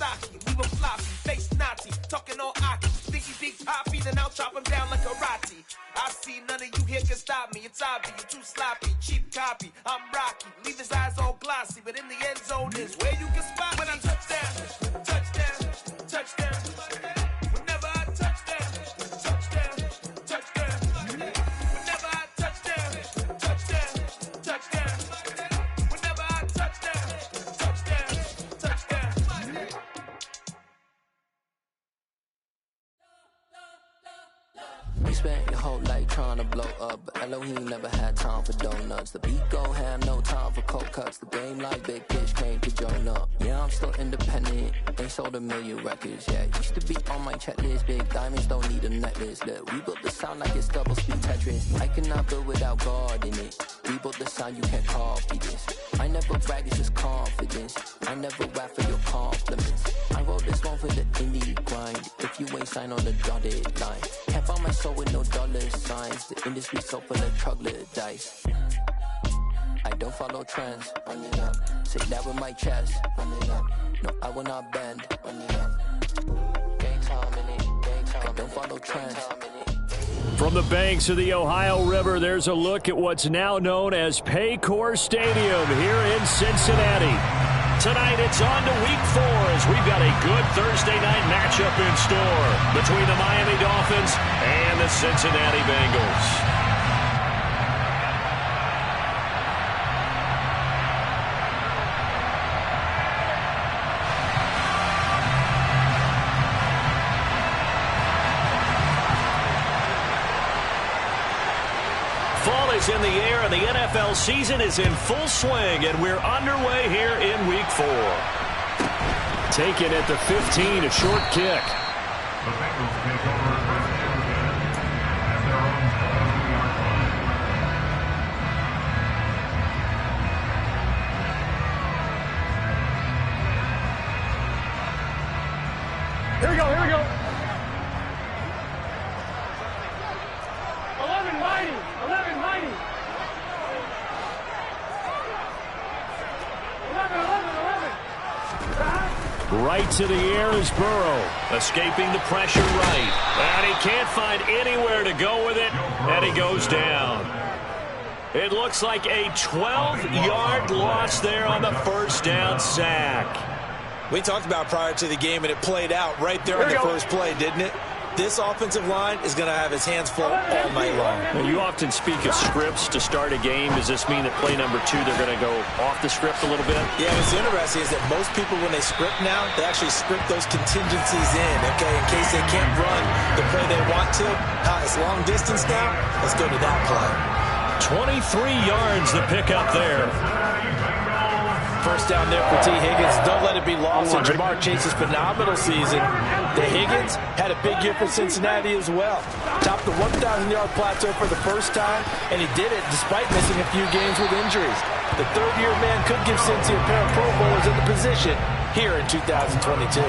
stocky, leave him floppy, face Nazi, talking all aki. Think he big poppy, then I'll chop him down like karate. I see none of you here can stop me. It's obvious, you're too sloppy, cheap copy. I'm Rocky, leave his eyes all glossy, but in the end zone is where you can spot when I touchdown, touchdown, touchdown. Whenever I touchdown, touchdown, touchdown. Whenever I touchdown, touchdown, touchdown. Whenever I touchdown, touchdown, touchdown. You spent your whole life trying to blow up, but Elohim never had time for donuts. The beat go have no time for cold cuts. The game like Big Fish came to join up. Yeah, I'm still independent, ain't sold 1 million records yet. Used to be on my checklist, big diamonds don't need a necklace. Look, we built the sound like it's double speed Tetris. I cannot build without God in it. We built the sound, you can't copy this. I never brag, it's just confidence. I never rap for your compliments. I wrote this one for the indie grind. If you ain't signed on the dotted line, can't find my soul with no dollar signs. The industry so full of troglodytes. I don't follow trends. Run it up. Say that with my chest. Run it up. No, I will not bend. Run it up. Game time in it. Game time. I don't follow trends. From the banks of the Ohio River, there's a look at what's now known as Paycor Stadium here in Cincinnati. Tonight it's on to Week 4 as we've got a good Thursday night matchup in store between the Miami Dolphins and the Cincinnati Bengals. Fall is in the air and the NFL season is in full swing, and we're underway here in Week 4. Taken at the 15, a short kick. The Bengals take over first down at their own 20-yard line. Here we go, here we go. 11 mighty, 11 mighty. 11. Right to the air is Burrow, escaping the pressure right. And he can't find anywhere to go with it, and he goes down. It looks like a 12-yard loss there on the first down sack. We talked about prior to the game, and it played out right there on the first play, didn't it? This offensive line is going to have his hands full all night long. Now, you often speak of scripts to start a game. Does this mean that play number 2, they're going to go off the script a little bit? Yeah, what's interesting is that most people, when they script now, they actually script those contingencies in, okay, in case they can't run the play they want to. It's long distance now. Let's go to that play. 23 yards to pick up there. First down there for T. Higgins. Don't let it be lost in Jamar Chase's phenomenal season. The Higgins had a big year for Cincinnati as well. Topped the 1,000-yard plateau for the first time, and he did it despite missing a few games with injuries. The third-year man could give Cincy a pair of Pro Bowlers in the position here in 2022.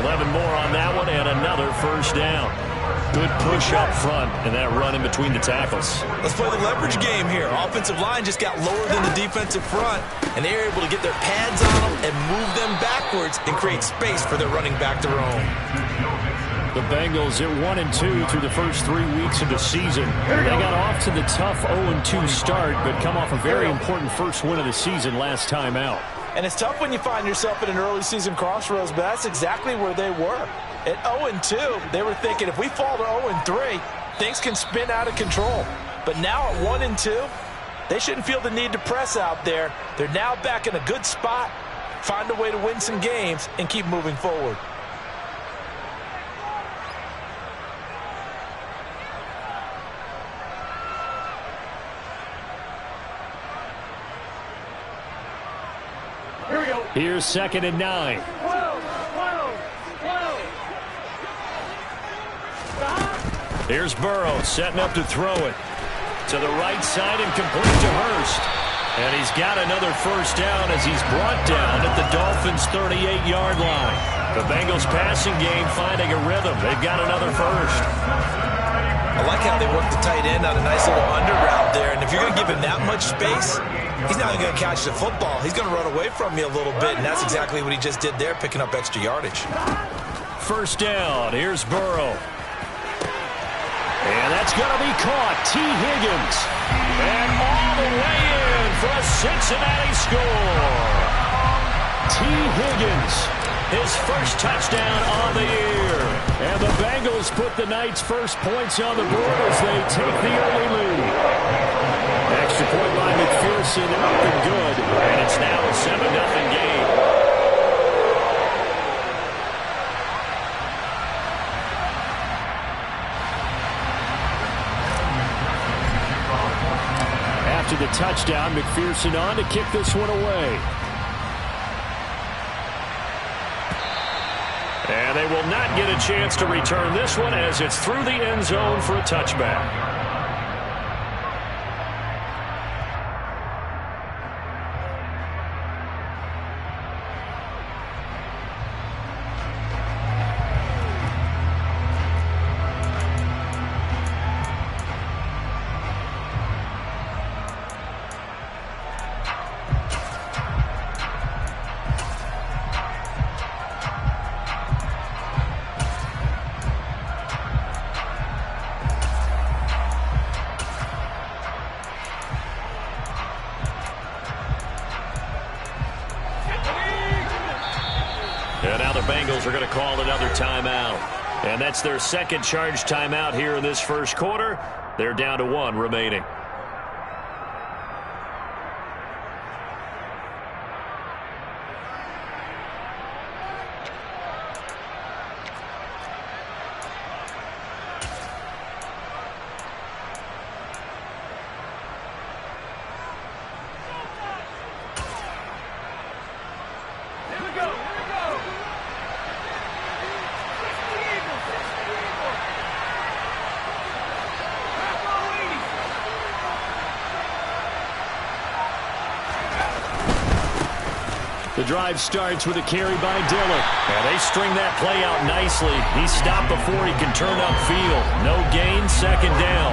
11 more on that one, and another first down. Good push up front, and that run in between the tackles. Let's play the leverage game here. Offensive line just got lower than the defensive front, and they were able to get their pads on them and move them backwards and create space for their running back to roam. The Bengals at 1-2 through the first 3 weeks of the season. They got off to the tough 0-2 start, but come off a very important first win of the season last time out. And it's tough when you find yourself at an early season crossroads, but that's exactly where they were. At 0-2, they were thinking if we fall to 0-3, things can spin out of control. But now at 1-2, they shouldn't feel the need to press out there. They're now back in a good spot, find a way to win some games, and keep moving forward. Here we go. Here's 2nd and 9. 12. Here's Burrow setting up to throw it. To the right side and complete to Hurst. And he's got another first down as he's brought down at the Dolphins' 38-yard line. The Bengals passing game finding a rhythm. They've got another first. I like how they work the tight end on a nice little under route there. And if you're going to give him that much space, he's not even going to catch the football. He's going to run away from me a little bit, and that's exactly what he just did there, picking up extra yardage. First down. Here's Burrow. And that's going to be caught. T. Higgins. And all the way in for a Cincinnati score. T. Higgins, his first touchdown on the year. And the Bengals put the night's first points on the board as they take the early lead. Extra point by McPherson, they're up and good. And it's now a 7-0 game. After the touchdown, McPherson on to kick this one away. And they will not get a chance to return this one as it's through the end zone for a touchback. And now the Bengals are going to call another timeout. And that's their second charge timeout here in this first quarter. They're down to 1 remaining. The drive starts with a carry by Dillon. And they string that play out nicely. He stopped before he can turn upfield. No gain, second down.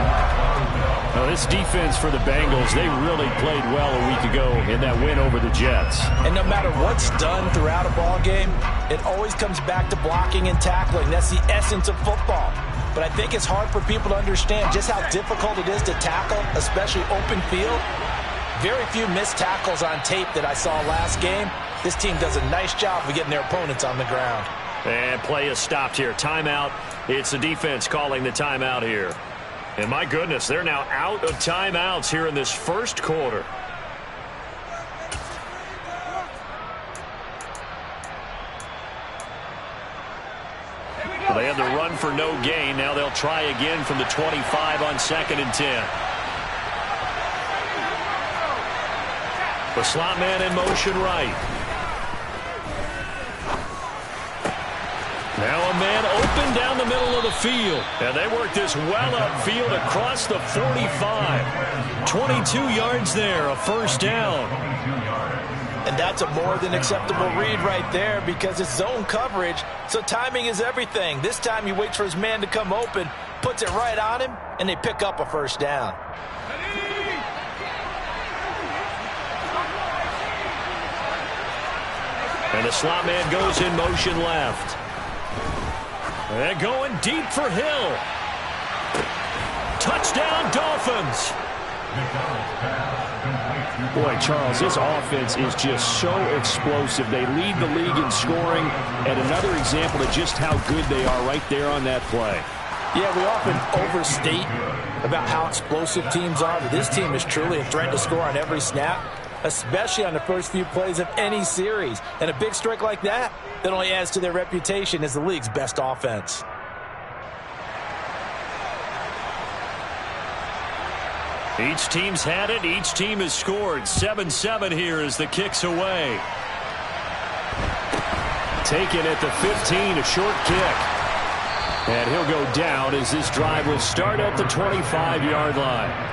Now, this defense for the Bengals, they really played well a week ago in that win over the Jets. And no matter what's done throughout a ball game, it always comes back to blocking and tackling. That's the essence of football. But I think it's hard for people to understand just how difficult it is to tackle, especially open field. Very few missed tackles on tape that I saw last game. This team does a nice job of getting their opponents on the ground. And play is stopped here. Timeout. It's the defense calling the timeout here. And my goodness, they're now out of timeouts here in this first quarter. Well, they had the run for no gain. Now they'll try again from the 25 on 2nd and 10. The slot man in motion right. Now a man open down the middle of the field. And they work this well upfield across the 45. 22 yards there, a first down. And that's a more than acceptable read right there because it's zone coverage, so timing is everything. This time he waits for his man to come open, puts it right on him, and they pick up a first down. And the slot man goes in motion left. And going deep for Hill. Touchdown, Dolphins. Boy, Charles, this offense is just so explosive. They lead the league in scoring, and another example of just how good they are right there on that play. Yeah, we often overstate about how explosive teams are, but this team is truly a threat to score on every snap, especially on the first few plays of any series. And a big strike like that only adds to their reputation as the league's best offense. Each team's had it. Each team has scored. 7-7 here as the kick's away. Taken at the 15, a short kick. And he'll go down as this drive will start at the 25-yard line.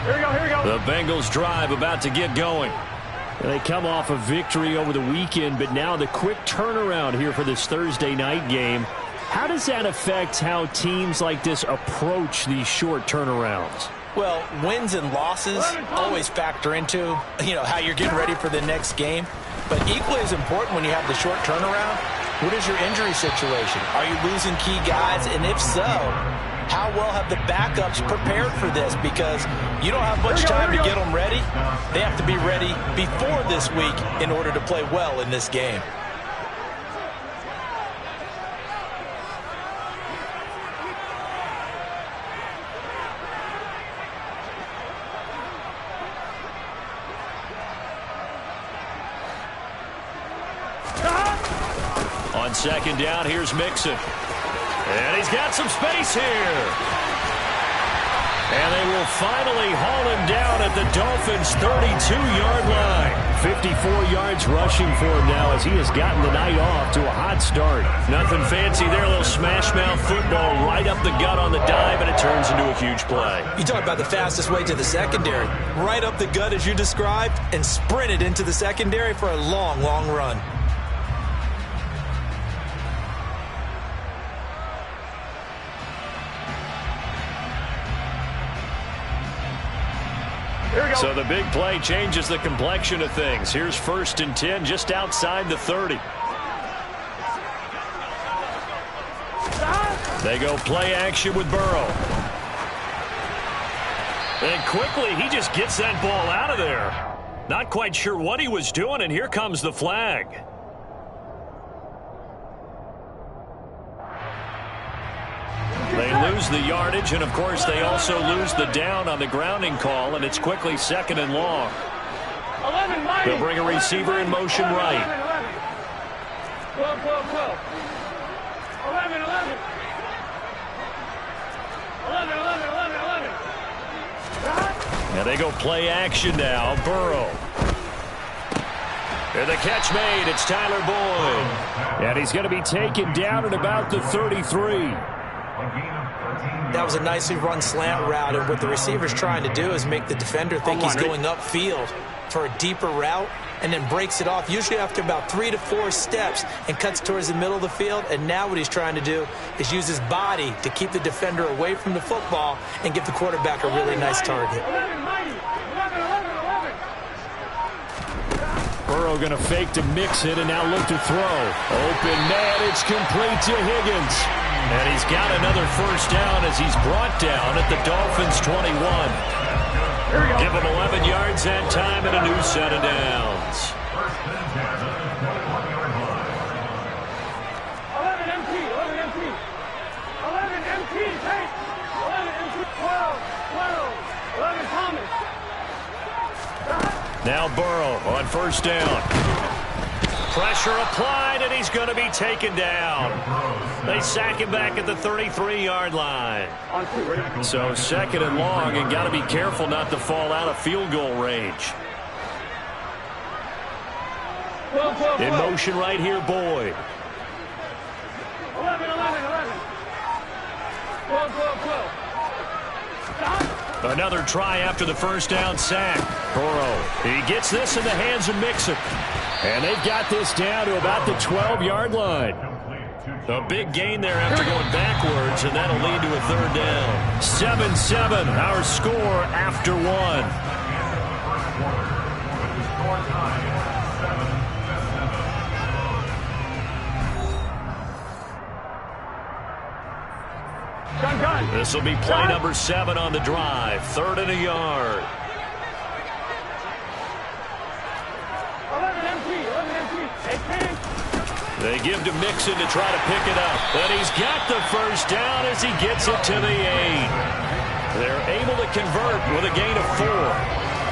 Here we go, here we go. The Bengals drive about to get going. They come off a victory over the weekend, but now the quick turnaround here for this Thursday night game. How does that affect how teams like this approach these short turnarounds? Well, wins and losses always factor into, how you're getting ready for the next game. But equally as important when you have the short turnaround, what is your injury situation? Are you losing key guys? And if so, how well have the backups prepared for this? Because you don't have much time to get them ready. They have to be ready before this week in order to play well in this game. On second down, here's Mixon. And he's got some space here. And they will finally haul him down at the Dolphins' 32-yard line. 54 yards rushing for him now as he has gotten the night off to a hot start. Nothing fancy there, a little smash-mouth football right up the gut on the dive, and it turns into a huge play. You talk about the fastest way to the secondary. Right up the gut as you described and sprinted into the secondary for a long, long run. So the big play changes the complexion of things. Here's 1st and 10 just outside the 30. They go play action with Burrow. And quickly, he just gets that ball out of there. Not quite sure what he was doing, and here comes the flag. They lose the yardage, and, of course, they also lose the down on the grounding call, and it's quickly 2nd and long. They'll bring a receiver in motion right. 12, 12, 12. 11, 11. 11, 11, 11, 11. Now they go play action now. Burrow. And the catch made. It's Tyler Boyd. And he's going to be taken down at about the 33. That was a nicely run slant route, and what the receiver's trying to do is make the defender think he's going upfield for a deeper route and then breaks it off, usually after about 3 to 4 steps, and cuts towards the middle of the field. And now what he's trying to do is use his body to keep the defender away from the football and give the quarterback a really nice target. Burrow going to fake to mix it and now look to throw. Open man, it's complete to Higgins. And he's got another first down as he's brought down at the Dolphins' 21. Give him 11 yards that time and a new set of downs. 11 MT, 11 MT. 11 MT, take. 11 MT, 12, 12. 11 Thomas. Now Burrow on first down. Pressure applied, and he's going to be taken down. They sack him back at the 33-yard line. So 2nd and long, and got to be careful not to fall out of field goal range. In motion right here, Boyd. 11, 11, 11. 12, 12, 12. Another try after the first down sack. Burrow, he gets this in the hands of Mixon. And they've got this down to about the 12-yard line. A big gain there after going backwards, and that'll lead to a 3rd down. 7-7, our score after 1. This will be play number 7 on the drive. 3rd and a yard. 11 MT, 11 MT. They give to Mixon to try to pick it up. And he's got the first down as he gets it to the 8. They're able to convert with a gain of 4.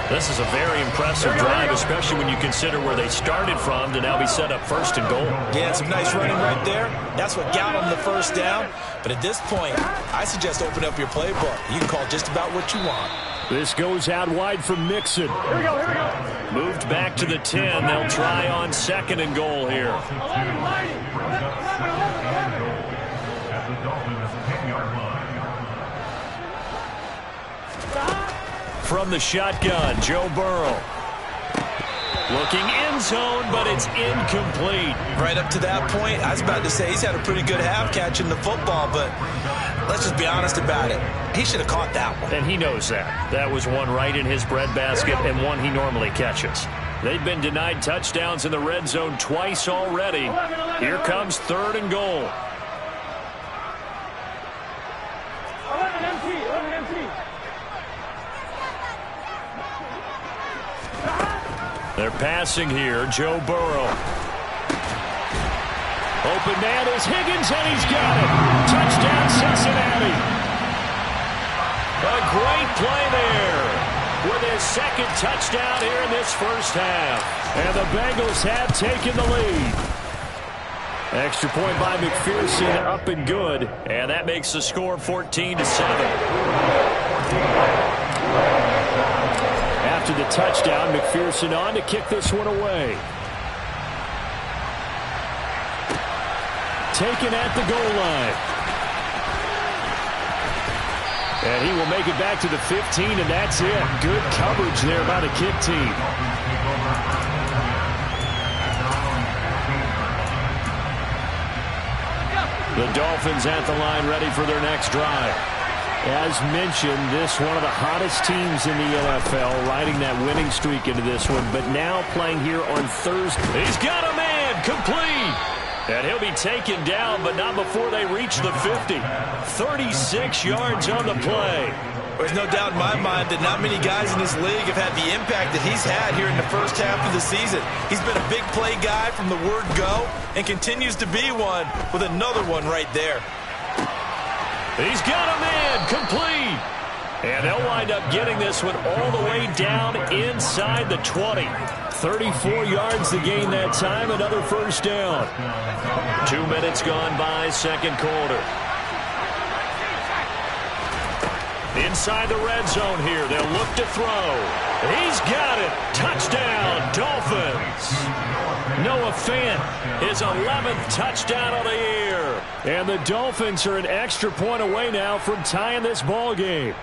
This is a very impressive drive, especially when you consider where they started from to now be set up 1st and goal. Yeah, some nice running right there. That's what got them the first down. But at this point, I suggest open up your playbook. You can call just about what you want. This goes out wide for Mixon. Here we go, here we go. Moved back to the 10. They'll try on 2nd and goal here. 11, 11, 11. At the Dolphins' 10-yard line. from the shotgun, Joe Burrow. Looking end zone, but it's incomplete. Right up to that point, I was about to say he's had a pretty good half catching the football, but let's just be honest about it. He should have caught that one. And he knows that. That was one right in his breadbasket and one he normally catches. They've been denied touchdowns in the red zone twice already. Here comes 3rd and goal. 11 empty. They're passing here. Joe Burrow. Open man is Higgins, and he's got it. Touchdown, Cincinnati. A great play there with his 2nd touchdown here in this first half. And the Bengals have taken the lead. Extra point by McPherson, up and good. And that makes the score 14-7. After the touchdown, McPherson on to kick this one away. Taken at the goal line. And he will make it back to the 15, and that's it. Good coverage there by the kick team. The Dolphins at the line, ready for their next drive. As mentioned, this one of the hottest teams in the NFL, riding that winning streak into this one, but now playing here on Thursday. He's got a man, complete. And he'll be taken down, but not before they reach the 50. 36 yards on the play. There's no doubt in my mind that not many guys in this league have had the impact that he's had here in the first half of the season. He's been a big play guy from the word go and continues to be one with another one right there. He's got a man, complete. And they'll wind up getting this one all the way down inside the 20. 34 yards to gain that time, another first down. 2 minutes gone by, 2nd quarter. Inside the red zone here, they'll look to throw. He's got it. Touchdown, Dolphins. Noah Fant, his 11th touchdown of the year. And the Dolphins are an extra point away now from tying this ball game.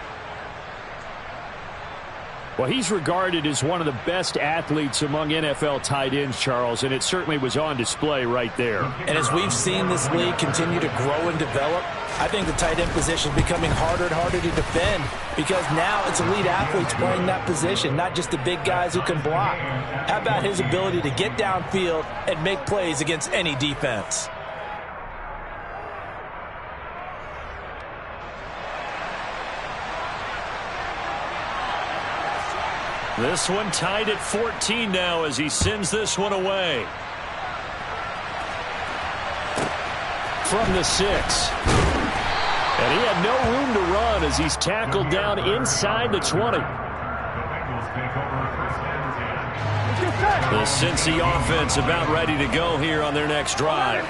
Well, he's regarded as one of the best athletes among NFL tight ends, Charles, and it certainly was on display right there. And as we've seen this league continue to grow and develop, I think the tight end position is becoming harder and harder to defend because now it's elite athletes playing that position, not just the big guys who can block. How about his ability to get downfield and make plays against any defense? This one tied at 14 now as he sends this one away. From the 6. And he had no room to run as he's tackled down inside the 20. The Cincy offense about ready to go here on their next drive.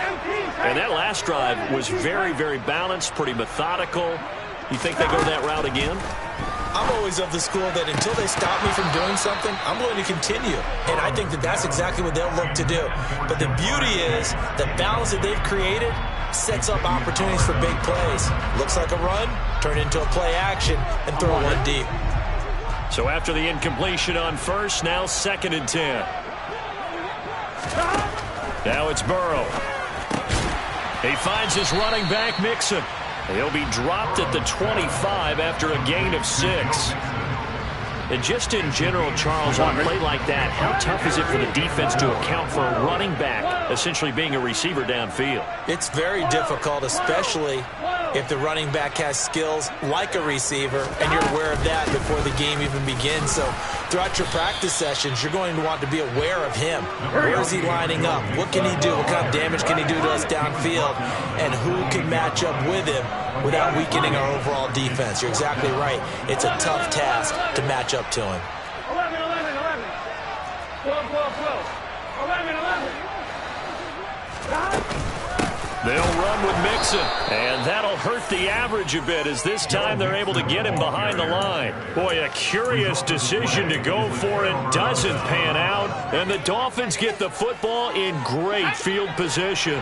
And that last drive was very, very balanced, pretty methodical. You think they go that route again? I'm always of the school that until they stop me from doing something, I'm going to continue. And I think that that's exactly what they'll look to do. But the beauty is the balance that they've created sets up opportunities for big plays. Looks like a run, turn into a play action, and throw one deep. So after the incompletion on first, now 2nd and 10. Now it's Burrow. He finds his running back, Mixon. He'll be dropped at the 25 after a gain of 6. And just in general, Charles, on a play like that, how tough is it for the defense to account for a running back essentially being a receiver downfield? It's very difficult, especially if the running back has skills like a receiver, and you're aware of that before the game even begins. So throughout your practice sessions, you're going to want to be aware of him. Where is he lining up? What can he do? What kind of damage can he do to us downfield? And who can match up with him without weakening our overall defense? You're exactly right. It's a tough task to match up to him. 11, 11, 11. 12, 12, 12. 11, 11. They'll run with Mixon, and that'll hurt the average a bit as this time they're able to get him behind the line. Boy, a curious decision to go for it doesn't pan out, and the Dolphins get the football in great field position.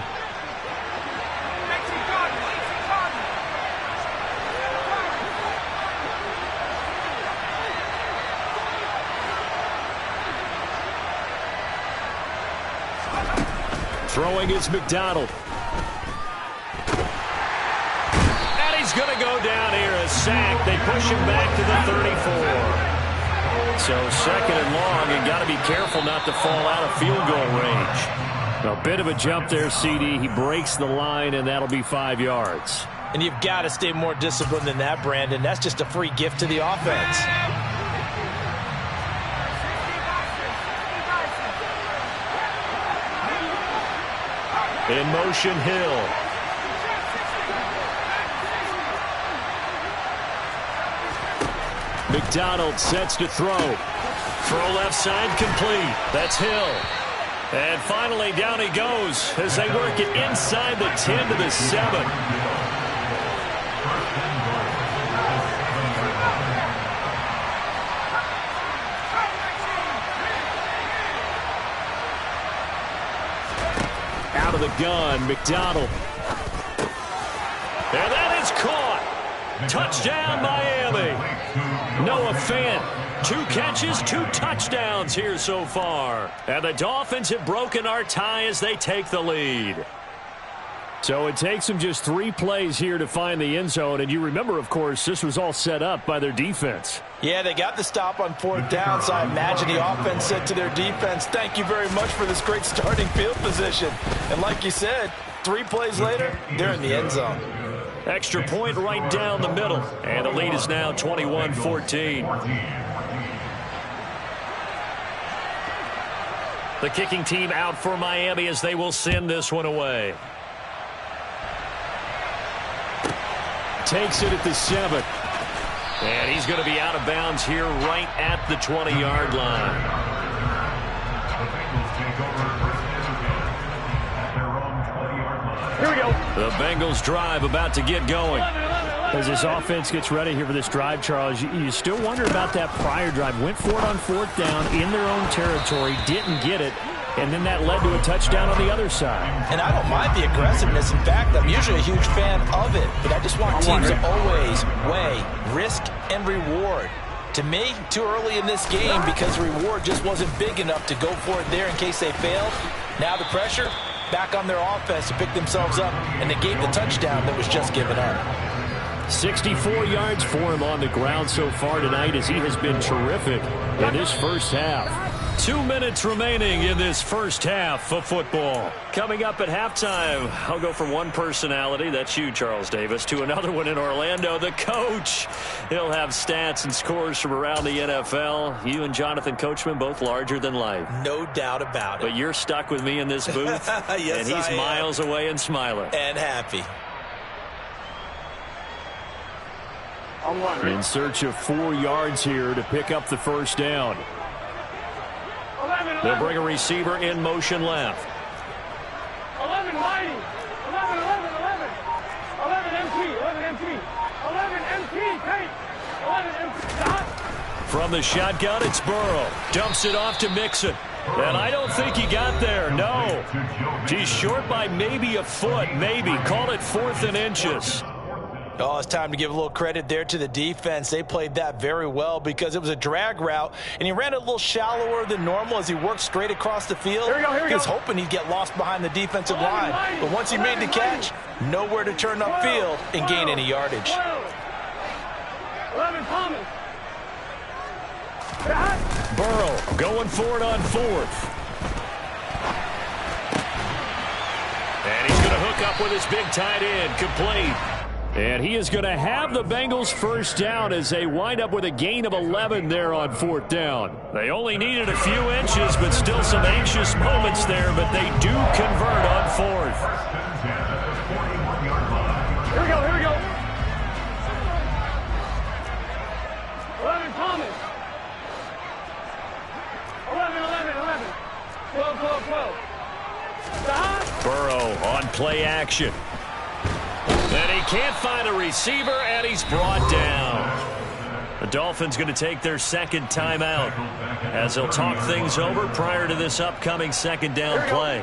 Throwing is McDonald. And he's going to go down here, a sack. They push him back to the 34. So second and long, and got to be careful not to fall out of field goal range. A bit of a jump there, CD. He breaks the line, and that'll be 5 yards. And you've got to stay more disciplined than that, Brandon. That's just a free gift to the offense. In motion, Hill. McDonald sets to throw. Throw left side complete. That's Hill. And finally down he goes as they work it inside the 10 to the 7. Out of the gun, McDonald. And that is caught. Touchdown, Miami. Noah Fant, 2 catches, 2 touchdowns here so far. And the Dolphins have broken our tie as they take the lead. So it takes them just 3 plays here to find the end zone. And you remember, of course, this was all set up by their defense. Yeah, they got the stop on 4th down, so I imagine the offense said to their defense, thank you very much for this great starting field position. And like you said, 3 plays later, they're in the end zone. Extra point right down the middle. And the lead is now 21-14. The kicking team out for Miami as they will send this one away. Takes it at the 7. And he's going to be out of bounds here right at the 20-yard line. Here we go. The Bengals drive about to get going. As this offense gets ready here for this drive, Charles, you still wonder about that prior drive. Went for it on 4th down in their own territory, didn't get it, and then that led to a touchdown on the other side. And I don't mind the aggressiveness. In fact, I'm usually a huge fan of it, but I just want teams to always weigh risk and reward. To me, too early in this game because the reward just wasn't big enough to go for it there in case they failed. Now the pressure back on their offense to pick themselves up, and they gave the touchdown that was just given up. 64 yards for him on the ground so far tonight as he has been terrific in this first half. 2 minutes remaining in this first half of football. Coming up at halftime, I'll go from one personality, that's you, Charles Davis, to another one in Orlando, the coach. He'll have stats and scores from around the NFL. You and Jonathan Coachman, both larger than life. No doubt about it. But you're stuck with me in this booth, yes, and he's miles away and smiling. And happy. In search of 4 yards here to pick up the first down. They'll bring a receiver in motion left. 11 Mighty. 11 MT. 11 MT. Take. 11 MT. Stop. From the shotgun, it's Burrow. Dumps it off to Mixon. And I don't think he got there. No. He's short by maybe a foot. Maybe. Call it 4th and inches. Oh, it's time to give a little credit there to the defense. They played that very well because it was a drag route, and he ran it a little shallower than normal as he worked straight across the field. He was hoping he'd get lost behind the defensive line. But once he made the catch, nowhere to turn upfield and gain any yardage. 11 Thomas. Burrow going for it on 4th. And he's going to hook up with his big tight end, complete. And he is going to have the Bengals first down as they wind up with a gain of 11 there on 4th down. They only needed a few inches, but still some anxious moments there, but they do convert on 4th. Here we go. 11 Thomas. 11. 12. Stop. Burrow on play action. And he can't find a receiver, and he's brought down. The Dolphins going to take their second timeout as they'll talk things over prior to this upcoming second down play.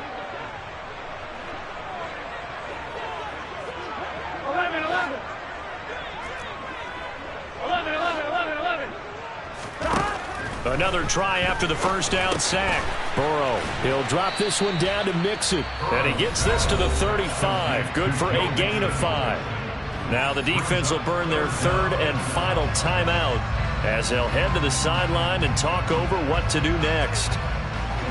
11. Another try after the first down sack. Burrow, he'll drop this one down to Mixon. And he gets this to the 35. Good for a gain of 5. Now the defense will burn their third and final timeout as they'll head to the sideline and talk over what to do next.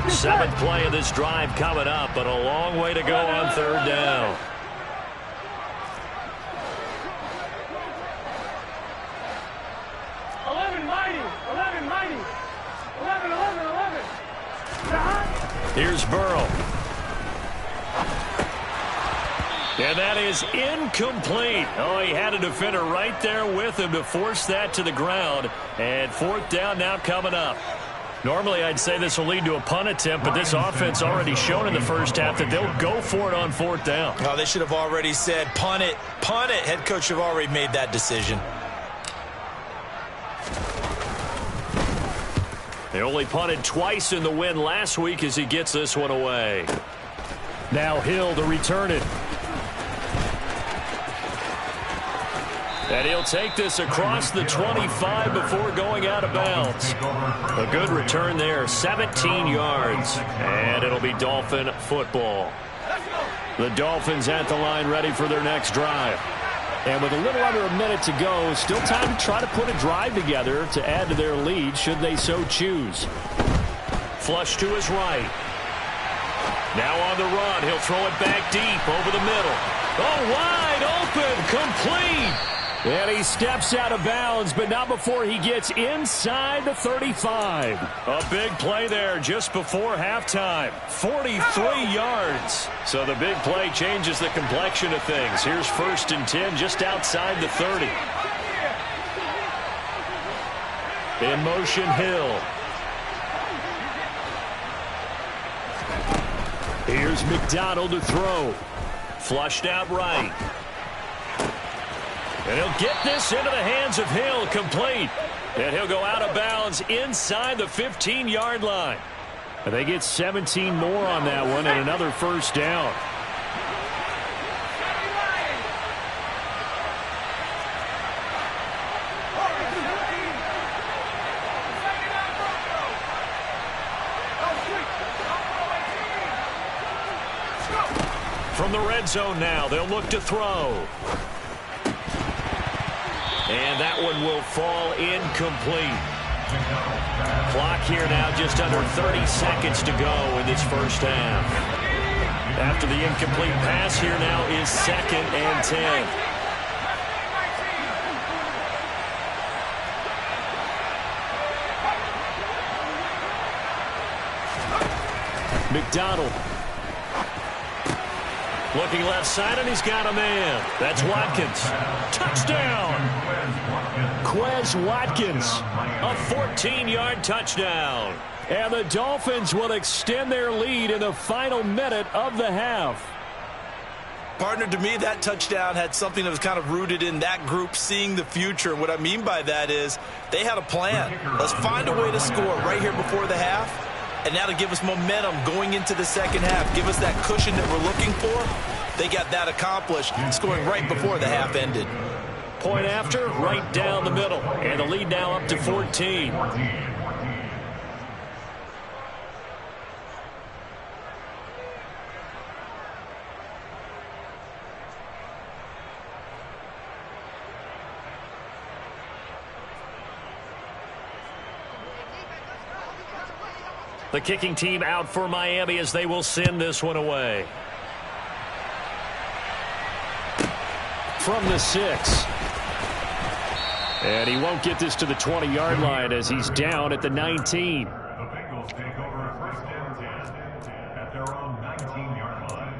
7th play of this drive coming up, but a long way to go on third down. Here's Burrow. And that is incomplete. Oh, he had a defender right there with him to force that to the ground. And 4th down now coming up. Normally, I'd say this will lead to a punt attempt, but this offense already shown in the first half that they'll go for it on 4th down. Oh, they should have already said, punt it, punt it. Head coach should have already made that decision. They only punted twice in the win last week as he gets this one away. Now Hill to return it. And he'll take this across the 25 before going out of bounds. A good return there, 17 yards. And it'll be Dolphin football. The Dolphins at the line ready for their next drive. And with a little under a minute to go, still time to try to put a drive together to add to their lead should they so choose. Flush to his right. Now on the run, he'll throw it back deep over the middle. Oh, wide open, complete. And he steps out of bounds, but not before he gets inside the 35. A big play there just before halftime. 43 yards. So the big play changes the complexion of things. Here's 1st and 10 just outside the 30. In motion, Hill. Here's McDonald to throw. Flushed out right. And he'll get this into the hands of Hill, complete. And he'll go out of bounds inside the 15-yard line. And they get 17 more on that one and another 1st down. From the red zone now, they'll look to throw. And that one will fall incomplete. Clock here now just under 30 seconds to go in this first half. After the incomplete pass, here now is 2nd and 10. McDonald. Looking left side, and he's got a man. That's Watkins. Touchdown! Quez Watkins. A 14-yard touchdown. And the Dolphins will extend their lead in the final minute of the half. Partner, to me, that touchdown had something that was kind of rooted in that group seeing the future. And what I mean by that is they had a plan. Let's find a way to score right here before the half. And now to give us momentum going into the second half, give us that cushion that we're looking for. They got that accomplished, scoring right before the half ended. Point after, right down the middle. And the lead now up to 14. The kicking team out for Miami as they will send this one away. From the 6. And he won't get this to the 20-yard line as he's down at the 19. The Bengals take over 1st and 10 at their own 19-yard line.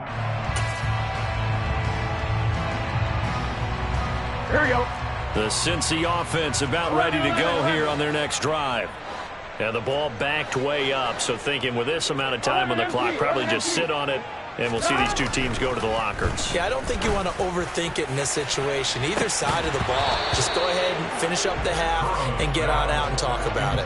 Here we go. The Cincy offense about ready to go here on their next drive. And the ball backed way up, so thinking with this amount of time on the clock, probably just sit on it, and we'll see these two teams go to the lockers. Yeah, I don't think you want to overthink it in this situation. Either side of the ball. Just go ahead and finish up the half and get on out and talk about it.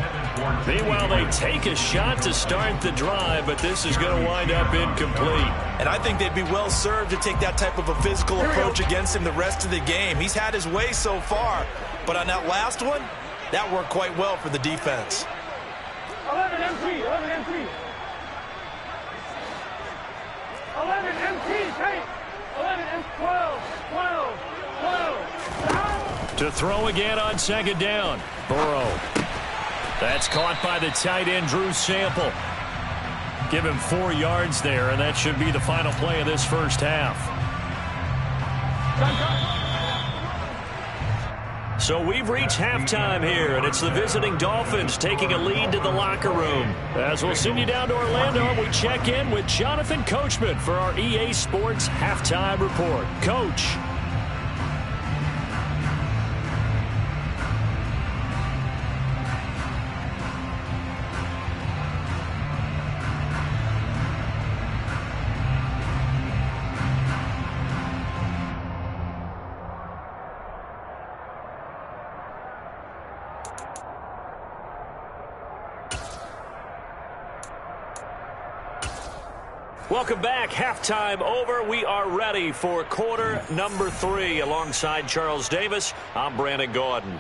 Meanwhile, they take a shot to start the drive, but this is going to wind up incomplete. And I think they'd be well served to take that type of a physical approach against him the rest of the game. He's had his way so far, but on that last one, that worked quite well for the defense. MT, 11 MT. 11 MT, take. 11 M, 12, 12, 12. To throw again on second down. Burrow. That's caught by the tight end, Drew Sample. Give him 4 yards there, and that should be the final play of this first half. So we've reached halftime here, and it's the visiting Dolphins taking a lead to the locker room. As we'll send you down to Orlando, we check in with Jonathan Coachman for our EA Sports Halftime Report. Coach. Welcome back. Halftime over. We are ready for quarter number 3. Alongside Charles Davis, I'm Brandon Gaudin.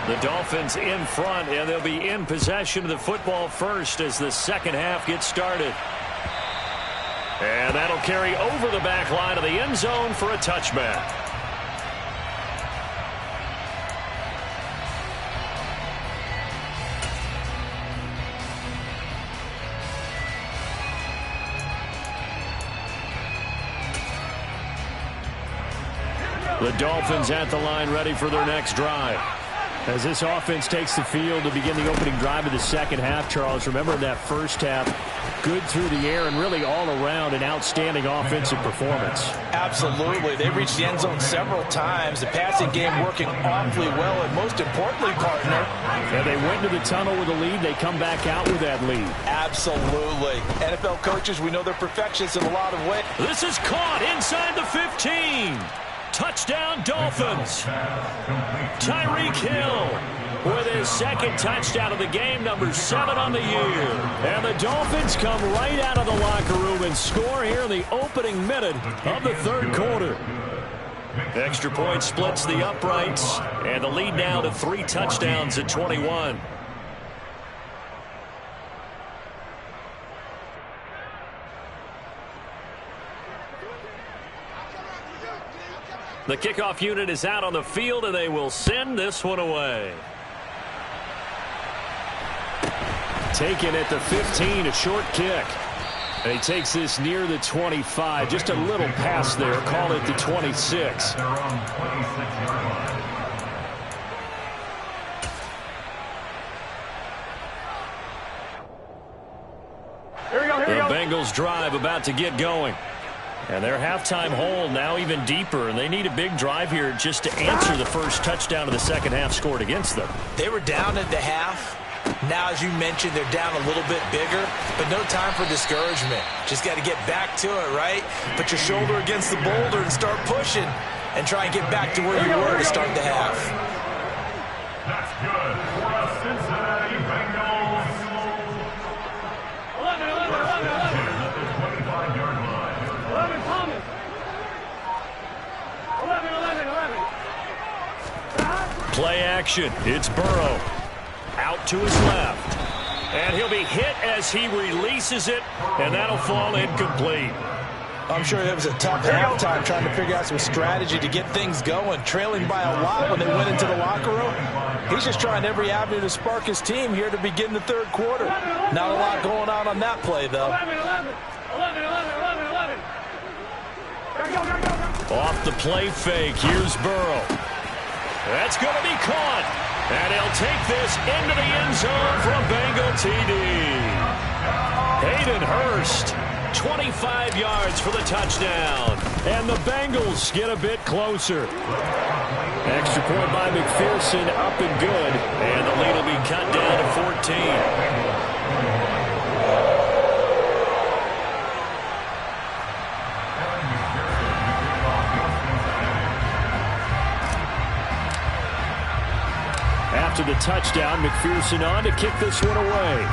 The Dolphins in front, and they'll be in possession of the football first as the second half gets started. And that'll carry over the back line of the end zone for a touchback. The Dolphins at the line, ready for their next drive. As this offense takes the field to begin the opening drive of the second half, Charles, remember that first half, good through the air and really all around an outstanding offensive performance. Absolutely. They reached the end zone several times. The passing game working awfully well, and most importantly, partner. And they went to the tunnel with a lead. They come back out with that lead. Absolutely. NFL coaches, we know they're perfectionists in a lot of ways. This is caught inside the 15. Touchdown, Dolphins. Tyreek Hill with his second touchdown of the game, number 7 on the year. And the Dolphins come right out of the locker room and score here in the opening minute of the third quarter. Extra point splits the uprights, and the lead now to 3 touchdowns at 21. The kickoff unit is out on the field, and they will send this one away. Taken at the 15, a short kick. And he takes this near the 25. Just a little pass there. Call it the 26. The Bengals drive about to get going. And their halftime hole now even deeper, and they need a big drive here just to answer the first touchdown of the second half scored against them. They were down at the half. Now, as you mentioned, they're down a little bit bigger, but no time for discouragement. Just got to get back to it, right? Put your shoulder against the boulder and start pushing and try and get back to where you were to start the half. That's good for a Cincinnati Bengals. 11. 25-yard line. 11, Thomas. 11. Play action. It's Burrow. Out to his left. And he'll be hit as he releases it, and that'll fall incomplete. I'm sure it was a tough halftime trying to figure out some strategy to get things going. Trailing by a lot when they went into the locker room. He's just trying every avenue to spark his team here to begin the third quarter. Not a lot going on that play, though. 11. Off the play fake, here's Burrow. That's going to be caught. And he'll take this into the end zone for a Bengal TD. Hayden Hurst, 25 yards for the touchdown. And the Bengals get a bit closer. Extra point by McPherson, up and good. And the lead will be cut down to 14. the touchdown. McPherson on to kick this one away.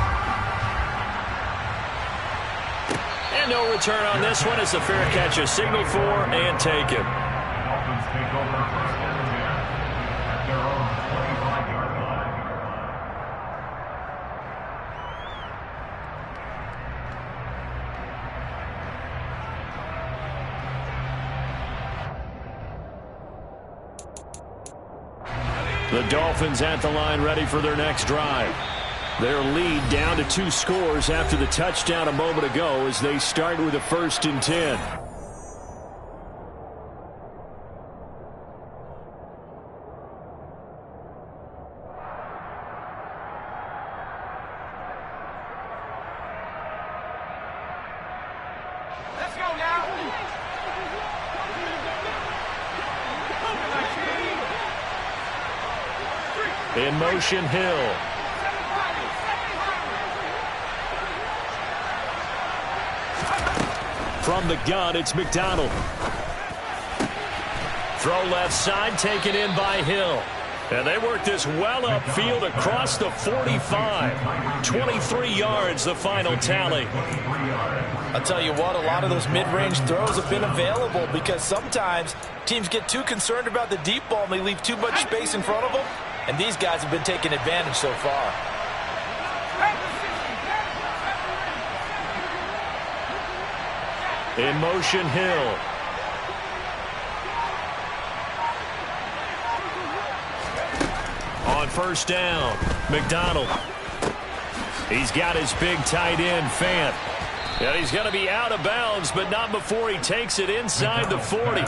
And no return on this one as the fair catch is signaled for and taken. Dolphins take over first and 10 at their own 25-yard line. The Dolphins at the line ready for their next drive. Their lead down to 2 scores after the touchdown a moment ago as they start with a 1st and 10. Let's go now. In motion, Hill. From the gun, it's McDonald. Throw left side, taken in by Hill. And they work this well upfield across the 45. 23 yards, the final tally. I'll tell you what, a lot of those mid-range throws have been available because sometimes teams get too concerned about the deep ball and they leave too much space in front of them. And these guys have been taking advantage so far. In motion, Hill. On 1st down, McDonald. He's got his big tight end, Fant. And he's going to be out of bounds, but not before he takes it inside the 40.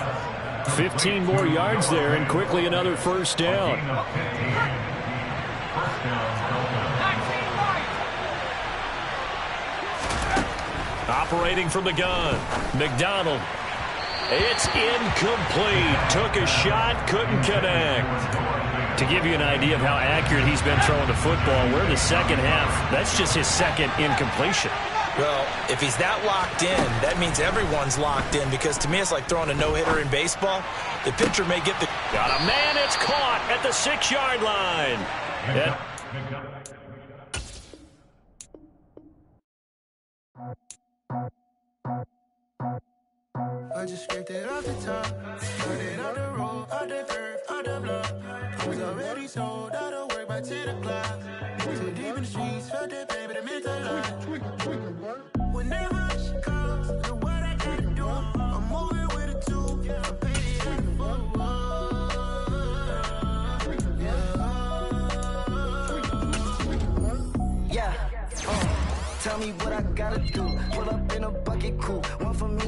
15 more yards there, and quickly another 1st down. Operating from the gun, McDonald. It's incomplete. Took a shot, couldn't connect. To give you an idea of how accurate he's been throwing the football, we're in the second half. That's just his second incompletion. Well, if he's that locked in, that means everyone's locked in because to me it's like throwing a no-hitter in baseball. The pitcher may get the... Got a man, it's caught at the 6-yard line. I just scraped it off the top, started out the road, out the turf, out the block. I was already sold, out of work by 10 o'clock. Too deep in the streets, felt that pain, but it meant a lot. When that rush comes, look what I gotta do. I'm moving with a 2, I'm paid at the boat. Yeah, tell me what I gotta do. Pull up in a bucket coupe, one for me.